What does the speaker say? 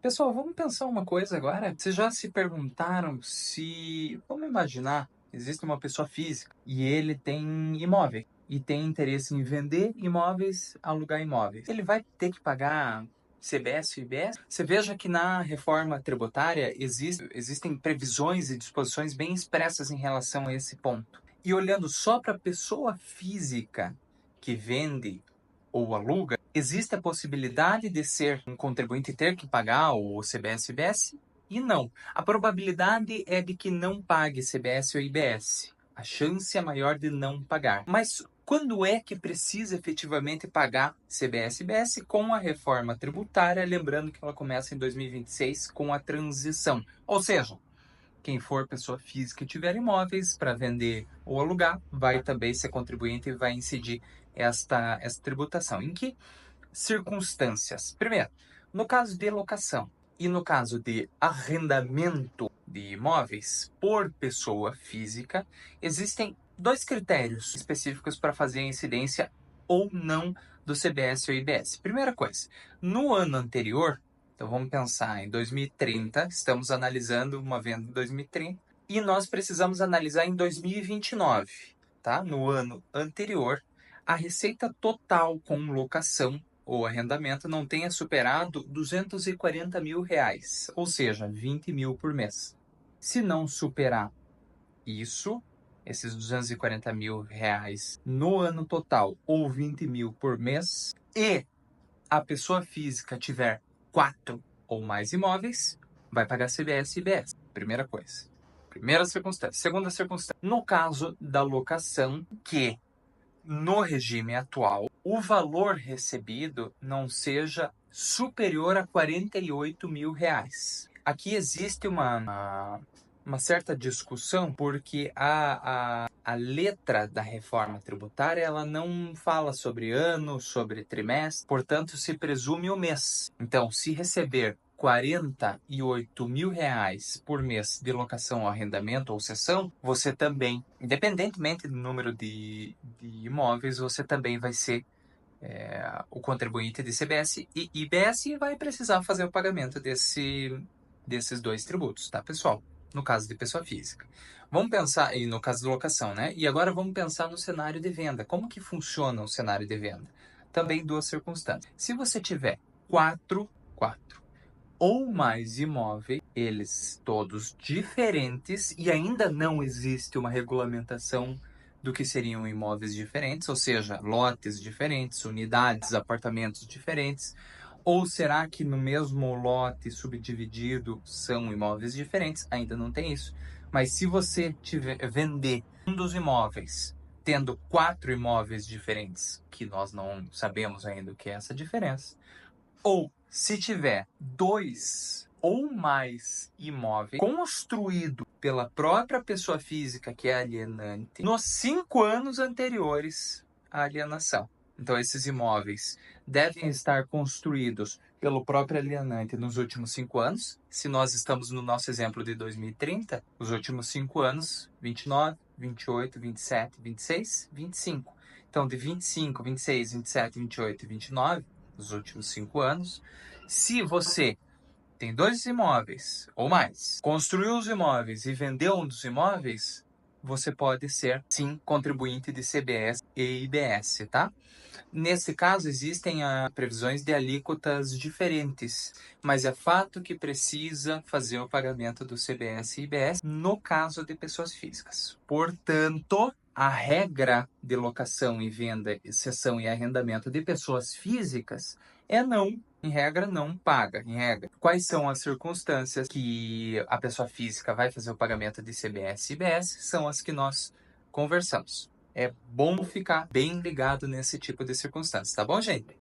Pessoal, vamos pensar uma coisa agora. Vocês já se perguntaram se, vamos imaginar, existe uma pessoa física e ele tem imóvel e tem interesse em vender imóveis, alugar imóveis. Ele vai ter que pagar CBS e IBS? Você veja que na reforma tributária existem previsões e disposições bem expressas em relação a esse ponto. E olhando só para a pessoa física que vende ou aluga, existe a possibilidade de ser um contribuinte e ter que pagar o CBS e IBS? E não. A probabilidade é de que não pague CBS ou IBS. A chance é maior de não pagar. Mas quando é que precisa efetivamente pagar CBS e IBS? Com a reforma tributária, lembrando que ela começa em 2026 com a transição. Ou seja, quem for pessoa física e tiver imóveis para vender ou alugar, vai também ser contribuinte e vai incidir esta tributação. Em que circunstâncias? Primeiro, no caso de locação e no caso de arrendamento de imóveis por pessoa física, existem dois critérios específicos para fazer a incidência ou não do CBS ou IBS. Primeira coisa, no ano anterior, então vamos pensar em 2030, estamos analisando uma venda em 2030, e nós precisamos analisar em 2029, tá? No ano anterior, a receita total com locação ou arrendamento não tenha superado R$ 240.000, ou seja, 20 mil por mês. Se não superar isso, esses R$ 240.000 no ano total, ou 20 mil por mês, e a pessoa física tiver 4 ou mais imóveis, vai pagar CBS e IBS. Primeira coisa. Primeira circunstância. Segunda circunstância. No caso da locação, que no regime atual, o valor recebido não seja superior a R$ 48.000. Aqui existe uma certa discussão, porque a letra da reforma tributária ela não fala sobre ano, sobre trimestre, portanto se presume o mês. Então, se receber R$ 48.000 por mês de locação, arrendamento ou cessão, você também, independentemente do número de imóveis, você também vai ser o contribuinte de CBS e IBS e vai precisar fazer o pagamento desses dois tributos, tá, pessoal? No caso de pessoa física. Vamos pensar, e no caso de locação, né? E agora vamos pensar no cenário de venda. Como que funciona o cenário de venda? Também duas circunstâncias. Se você tiver quatro ou mais imóveis, eles todos diferentes, e ainda não existe uma regulamentação do que seriam imóveis diferentes, ou seja, lotes diferentes, unidades, apartamentos diferentes, ou será que no mesmo lote subdividido são imóveis diferentes? Ainda não tem isso. Mas se você vender um dos imóveis tendo 4 imóveis diferentes, que nós não sabemos ainda o que é essa diferença, ou se tiver 2 ou mais imóveis construídos pela própria pessoa física que é alienante nos 5 anos anteriores à alienação. Então, esses imóveis devem estar construídos pelo próprio alienante nos últimos 5 anos. Se nós estamos no nosso exemplo de 2030, os últimos 5 anos, 29, 28, 27, 26, 25. Então, de 25, 26, 27, 28 e 29, nos últimos 5 anos, se você tem 2 imóveis ou mais, construiu os imóveis e vendeu um dos imóveis, você pode ser, sim, contribuinte de CBS e IBS, tá? Nesse caso, existem previsões de alíquotas diferentes, mas é fato que precisa fazer o pagamento do CBS e IBS no caso de pessoas físicas. Portanto, a regra de locação e venda, cessão e arrendamento de pessoas físicas é não, em regra, não paga. Em regra, quais são as circunstâncias que a pessoa física vai fazer o pagamento de CBS e IBS? São as que nós conversamos. É bom ficar bem ligado nesse tipo de circunstância, tá bom, gente?